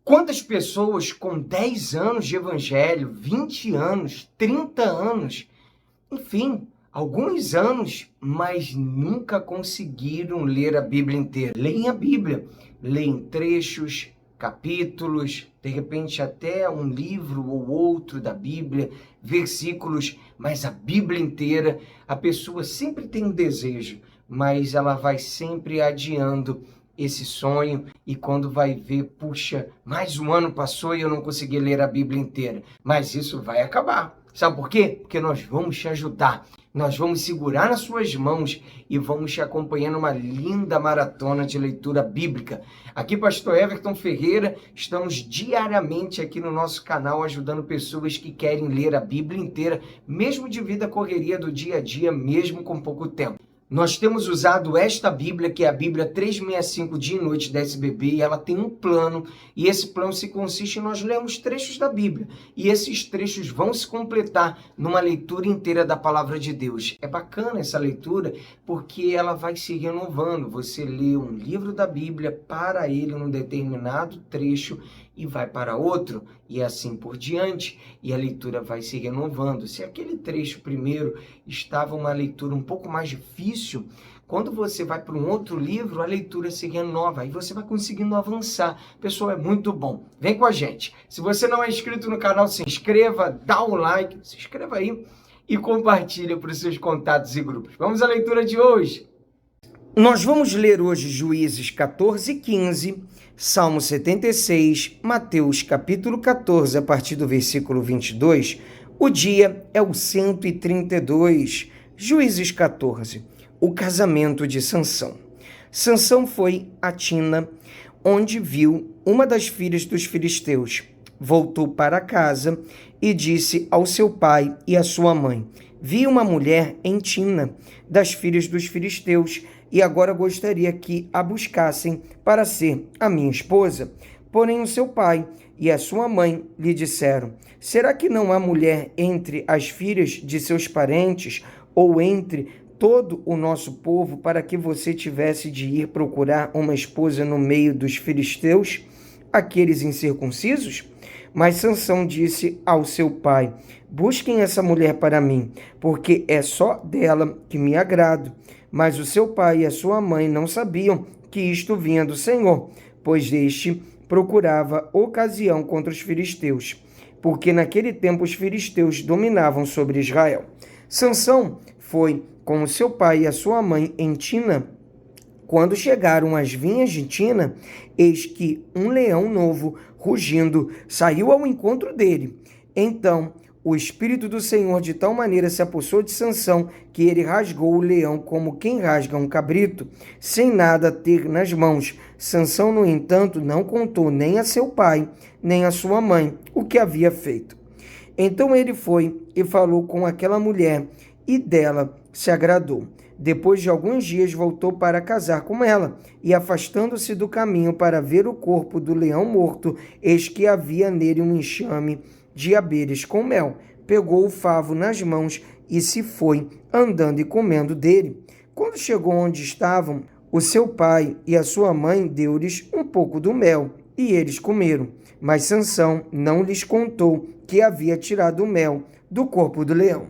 Quantas pessoas com 10 anos de evangelho, 20 anos, 30 anos, enfim, alguns anos, mas nunca conseguiram ler a Bíblia inteira. Leem a Bíblia, leem trechos, capítulos, de repente até um livro ou outro da Bíblia, versículos, mas a Bíblia inteira, a pessoa sempre tem um desejo, mas ela vai sempre adiando esse sonho, e quando vai ver, puxa, mais um ano passou e eu não consegui ler a Bíblia inteira. Mas isso vai acabar. Sabe por quê? Porque nós vamos te ajudar. Nós vamos segurar nas suas mãos e vamos te acompanhar numa linda maratona de leitura bíblica. Aqui, Pastor Everton Ferreira, estamos diariamente aqui no nosso canal ajudando pessoas que querem ler a Bíblia inteira, mesmo devido à correria do dia a dia, mesmo com pouco tempo. Nós temos usado esta Bíblia, que é a Bíblia 365 Dia e Noite da SBB, e ela tem um plano, e esse plano se consiste em nós lermos trechos da Bíblia, e esses trechos vão se completar numa leitura inteira da Palavra de Deus. É bacana essa leitura, porque ela vai se renovando. Você lê um livro da Bíblia, para ele num determinado trecho, e vai para outro, e assim por diante, e a leitura vai se renovando. Se aquele trecho primeiro estava uma leitura um pouco mais difícil, quando você vai para um outro livro, a leitura se renova, aí você vai conseguindo avançar. Pessoal, é muito bom. Vem com a gente. Se você não é inscrito no canal, se inscreva, dá um like, se inscreva aí e compartilha para os seus contatos e grupos. Vamos à leitura de hoje. Nós vamos ler hoje Juízes 14 e 15, Salmo 76, Mateus capítulo 14, a partir do versículo 22. O dia é o 132. Juízes 14, o casamento de Sansão. Sansão foi a Tina, onde viu uma das filhas dos filisteus. Voltou para casa e disse ao seu pai e à sua mãe: vi uma mulher em Tina, das filhas dos filisteus, e agora gostaria que a buscassem para ser a minha esposa. Porém o seu pai e a sua mãe lhe disseram: será que não há mulher entre as filhas de seus parentes ou entre todo o nosso povo para que você tivesse de ir procurar uma esposa no meio dos filisteus, aqueles incircuncisos? Mas Sansão disse ao seu pai: busquem essa mulher para mim, porque é só dela que me agrado. Mas o seu pai e a sua mãe não sabiam que isto vinha do Senhor, pois este procurava ocasião contra os filisteus, porque naquele tempo os filisteus dominavam sobre Israel. Sansão foi com o seu pai e a sua mãe em Tina. Quando chegaram às vinhas de Tina, eis que um leão novo, rugindo, saiu ao encontro dele. Então o Espírito do Senhor de tal maneira se apossou de Sansão que ele rasgou o leão como quem rasga um cabrito, sem nada ter nas mãos. Sansão, no entanto, não contou nem a seu pai, nem a sua mãe o que havia feito. Então ele foi e falou com aquela mulher, e dela se agradou. Depois de alguns dias voltou para casar com ela, e afastando-se do caminho para ver o corpo do leão morto, eis que havia nele um enxame de abelhas com mel. Pegou o favo nas mãos e se foi, andando e comendo dele. Quando chegou onde estavam, o seu pai e a sua mãe deu-lhes um pouco do mel, e eles comeram. Mas Sansão não lhes contou que havia tirado o mel do corpo do leão.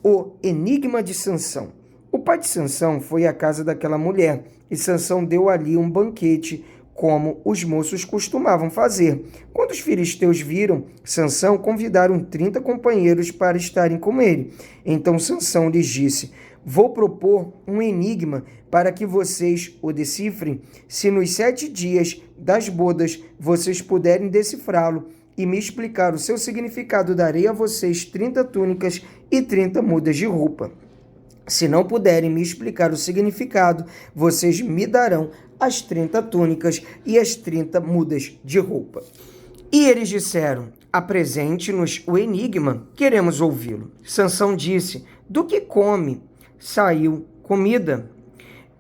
O enigma de Sansão. O pai de Sansão foi à casa daquela mulher, e Sansão deu ali um banquete, como os moços costumavam fazer. Quando os filisteus viram Sansão, convidaram 30 companheiros para estarem com ele. Então Sansão lhes disse: vou propor um enigma para que vocês o decifrem. Se nos 7 dias das bodas vocês puderem decifrá-lo e me explicar o seu significado, darei a vocês 30 túnicas e 30 mudas de roupa. Se não puderem me explicar o significado, vocês me darão as 30 túnicas e as 30 mudas de roupa. E eles disseram: apresente-nos o enigma, queremos ouvi-lo. Sansão disse: do que come saiu comida,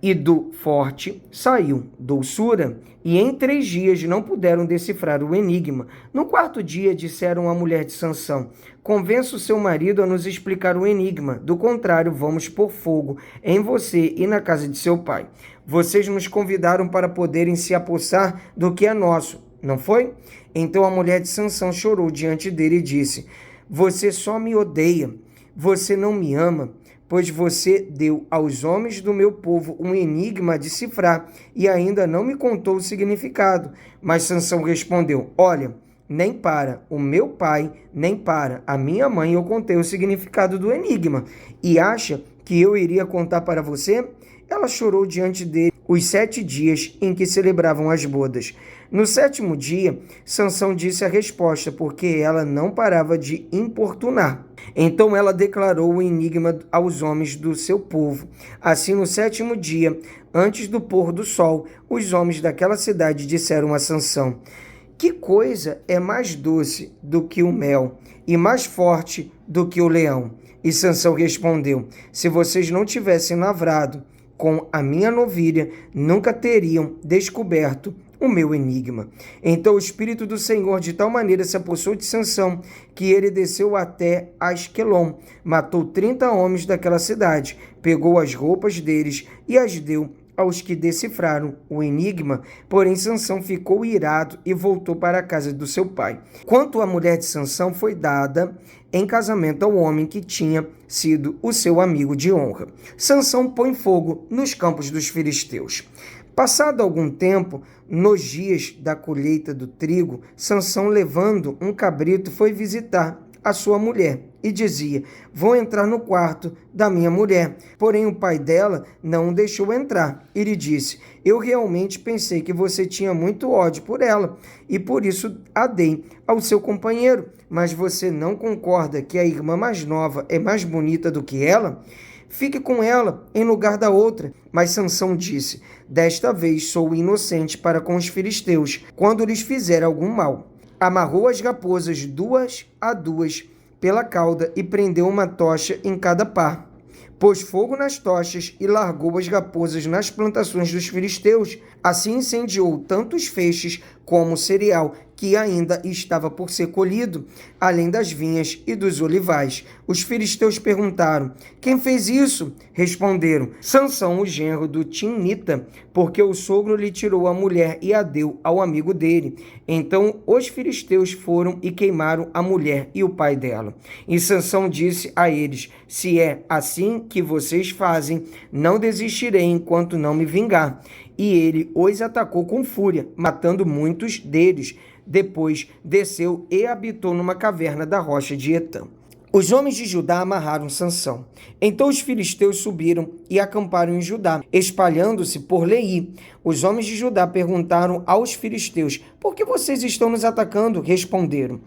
e do forte saiu doçura. E em 3 dias não puderam decifrar o enigma. No 4º dia disseram à mulher de Sansão: convença o seu marido a nos explicar o enigma, do contrário vamos pôr fogo em você e na casa de seu pai. Vocês nos convidaram para poderem se apossar do que é nosso. não foi? Então a mulher de Sansão chorou diante dele e disse: você só me odeia, você não me ama, pois você deu aos homens do meu povo um enigma a decifrar e ainda não me contou o significado. Mas Sansão respondeu: olha, nem para o meu pai, nem para a minha mãe eu contei o significado do enigma. E acha que eu iria contar para você? Ela chorou diante dele os 7 dias em que celebravam as bodas. No 7º dia, Sansão disse a resposta, porque ela não parava de importunar. Então ela declarou o enigma aos homens do seu povo. Assim, no 7º dia, antes do pôr do sol, os homens daquela cidade disseram a Sansão: que coisa é mais doce do que o mel e mais forte do que o leão? E Sansão respondeu: se vocês não tivessem lavrado com a minha novilha, nunca teriam descoberto o meu enigma. Então o Espírito do Senhor de tal maneira se apossou de Sansão, que ele desceu até Asquelon, matou 30 homens daquela cidade, pegou as roupas deles e as deu aos que decifraram o enigma. Porém Sansão ficou irado e voltou para a casa do seu pai. Quanto à mulher de Sansão, foi dada em casamento ao homem que tinha sido o seu amigo de honra. Sansão põe fogo nos campos dos filisteus. Passado algum tempo, nos dias da colheita do trigo, Sansão, levando um cabrito, foi visitar a sua mulher e dizia: vou entrar no quarto da minha mulher. Porém o pai dela não o deixou entrar. Ele disse: eu realmente pensei que você tinha muito ódio por ela e por isso a dei ao seu companheiro. Mas você não concorda que a irmã mais nova é mais bonita do que ela? Fique com ela em lugar da outra. Mas Sansão disse: desta vez sou inocente para com os filisteus, quando lhes fizer algum mal. Amarrou as raposas 2 a 2 pela cauda e prendeu uma tocha em cada par. Pôs fogo nas tochas e largou as raposas nas plantações dos filisteus. Assim incendiou tanto os feixes como o cereal, que ainda estava por ser colhido, além das vinhas e dos olivais. Os filisteus perguntaram: quem fez isso? Responderam: Sansão, o genro do Timnita, porque o sogro lhe tirou a mulher e a deu ao amigo dele. Então os filisteus foram e queimaram a mulher e o pai dela. E Sansão disse a eles: se é assim que vocês fazem, não desistirei enquanto não me vingar. E ele os atacou com fúria, matando muitos deles. Depois desceu e habitou numa caverna da rocha de Etã. Os homens de Judá amarraram Sansão. Então os filisteus subiram e acamparam em Judá, espalhando-se por Leí. Os homens de Judá perguntaram aos filisteus: por que vocês estão nos atacando? Responderam: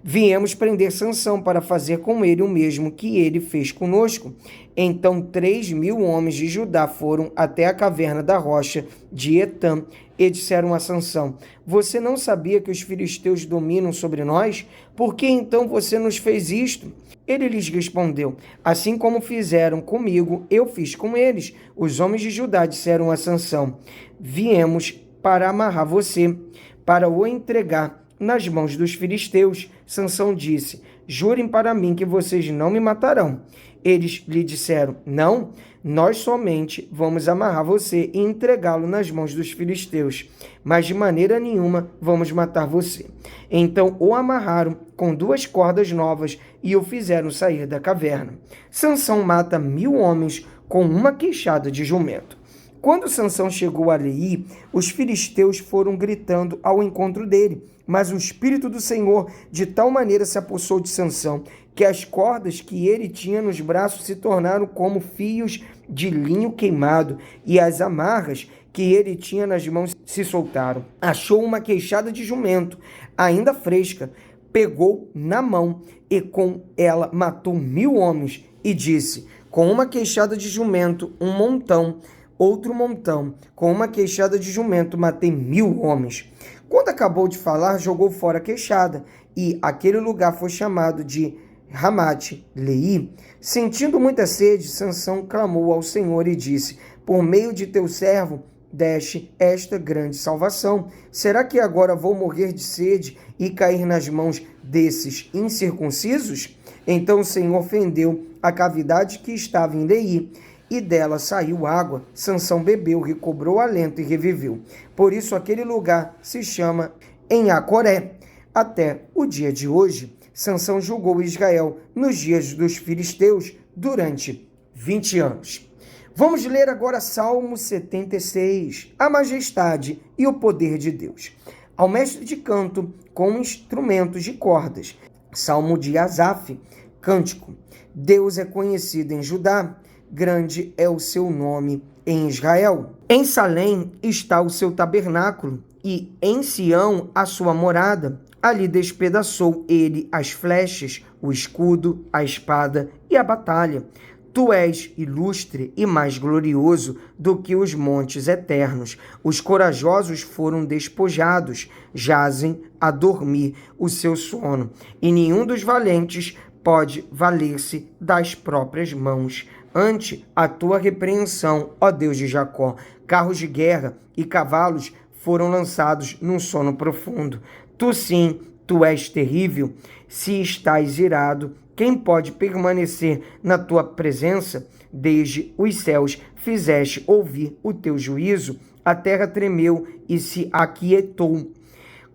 viemos prender Sansão para fazer com ele o mesmo que ele fez conosco. Então 3.000 homens de Judá foram até a caverna da rocha de Etã e disseram a Sansão: você não sabia que os filisteus dominam sobre nós? Por que então você nos fez isto? Ele lhes respondeu: assim como fizeram comigo, eu fiz com eles. Os homens de Judá disseram a Sansão: viemos para amarrar você, para o entregar nas mãos dos filisteus. Sansão disse: jurem para mim que vocês não me matarão. Eles lhe disseram: não, nós somente vamos amarrar você e entregá-lo nas mãos dos filisteus, mas de maneira nenhuma vamos matar você. Então o amarraram com 2 cordas novas e o fizeram sair da caverna. Sansão mata 1.000 homens com uma queixada de jumento. Quando Sansão chegou a Leí, os filisteus foram gritando ao encontro dele, mas o Espírito do Senhor de tal maneira se apossou de Sansão, que as cordas que ele tinha nos braços se tornaram como fios de linho queimado, e as amarras que ele tinha nas mãos se soltaram. Achou uma queixada de jumento, ainda fresca, pegou na mão e com ela matou 1.000 homens, e disse: com uma queixada de jumento, um montão, outro montão, com uma queixada de jumento, matei 1.000 homens. Quando acabou de falar, jogou fora a queixada, e aquele lugar foi chamado de Ramate-Leí. Sentindo muita sede, Sansão clamou ao Senhor e disse: por meio de teu servo, deste esta grande salvação. Será que agora vou morrer de sede e cair nas mãos desses incircuncisos? Então o Senhor fendeu a cavidade que estava em Leí, e dela saiu água. Sansão bebeu, recobrou alento e reviveu. Por isso aquele lugar se chama em Acoré. Até o dia de hoje, Sansão julgou Israel nos dias dos filisteus durante 20 anos. Vamos ler agora Salmo 76, a majestade e o poder de Deus. Ao mestre de canto com instrumentos de cordas. Salmo de Asaf, cântico. Deus é conhecido em Judá, grande é o seu nome em Israel. Em Salém está o seu tabernáculo, e em Sião a sua morada. Ali despedaçou ele as flechas, o escudo, a espada e a batalha. Tu és ilustre e mais glorioso do que os montes eternos. Os corajosos foram despojados, jazem a dormir o seu sono, e nenhum dos valentes pode valer-se das próprias mãos. Ante a tua repreensão, ó Deus de Jacó, carros de guerra e cavalos foram lançados num sono profundo. Tu sim, tu és terrível. Se estás irado, quem pode permanecer na tua presença? Desde os céus fizeste ouvir o teu juízo, a terra tremeu e se aquietou.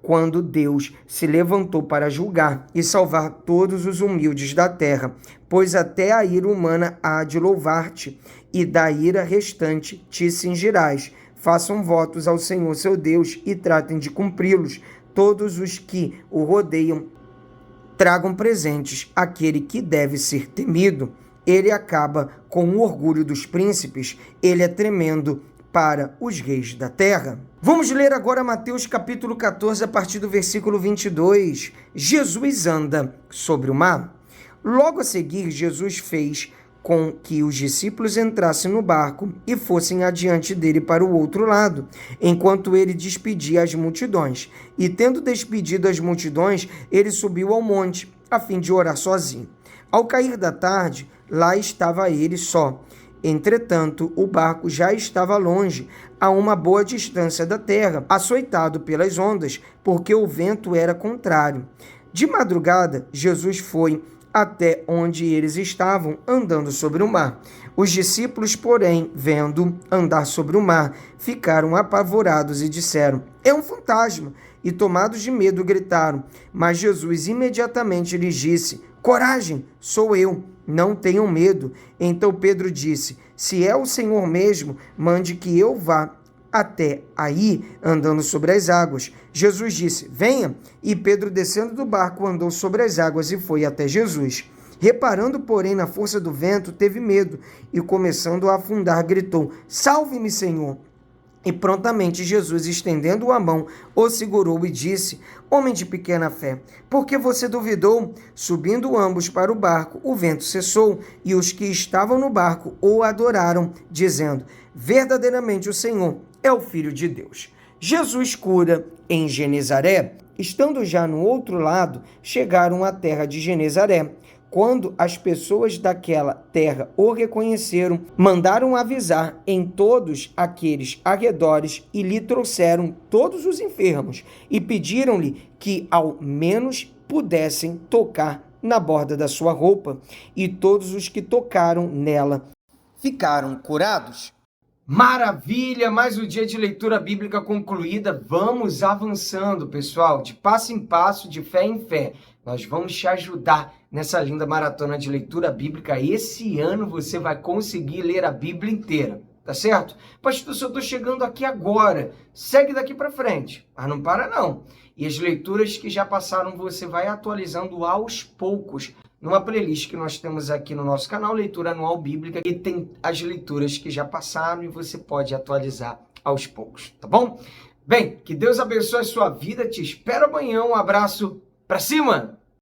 Quando Deus se levantou para julgar e salvar todos os humildes da terra, pois até a ira humana há de louvar-te, e da ira restante te cingirás. Façam votos ao Senhor seu Deus e tratem de cumpri-los. Todos os que o rodeiam tragam presentes àquele que deve ser temido. Ele acaba com o orgulho dos príncipes, ele é tremendo para os reis da terra. Vamos ler agora Mateus capítulo 14, a partir do versículo 22. Jesus anda sobre o mar. Logo a seguir, Jesus fez com que os discípulos entrassem no barco e fossem adiante dele para o outro lado, enquanto ele despedia as multidões. E tendo despedido as multidões, ele subiu ao monte, a fim de orar sozinho. Ao cair da tarde, lá estava ele só. Entretanto, o barco já estava longe, a uma boa distância da terra, açoitado pelas ondas, porque o vento era contrário. De madrugada, Jesus foi até onde eles estavam, andando sobre o mar. Os discípulos, porém, vendo andar sobre o mar, ficaram apavorados e disseram: é um fantasma! E tomados de medo, gritaram. Mas Jesus imediatamente lhes disse: coragem, sou eu, não tenham medo. Então Pedro disse: se é o Senhor mesmo, mande que eu vá até aí, andando sobre as águas. Jesus disse: venha. E Pedro, descendo do barco, andou sobre as águas e foi até Jesus. Reparando, porém, na força do vento, teve medo e, começando a afundar, gritou: salve-me, Senhor! E prontamente Jesus, estendendo a mão, o segurou e disse: homem de pequena fé, por que você duvidou? Subindo ambos para o barco, o vento cessou, e os que estavam no barco o adoraram, dizendo: verdadeiramente o Senhor é o Filho de Deus. Jesus cura em Genezaré. Estando já no outro lado, chegaram à terra de Genezaré. Quando as pessoas daquela terra o reconheceram, mandaram avisar em todos aqueles arredores e lhe trouxeram todos os enfermos e pediram-lhe que ao menos pudessem tocar na borda da sua roupa. E todos os que tocaram nela ficaram curados. Maravilha! Mais um dia de leitura bíblica concluída. Vamos avançando, pessoal, de passo em passo, de fé em fé. Nós vamos te ajudar nessa linda maratona de leitura bíblica. Esse ano você vai conseguir ler a Bíblia inteira, tá certo? Pastor, se eu estou chegando aqui agora, segue daqui para frente, mas não para não. E as leituras que já passaram você vai atualizando aos poucos numa playlist que nós temos aqui no nosso canal, Leitura Anual Bíblica, e tem as leituras que já passaram e você pode atualizar aos poucos, tá bom? Bem, que Deus abençoe a sua vida, te espero amanhã, um abraço, pra cima!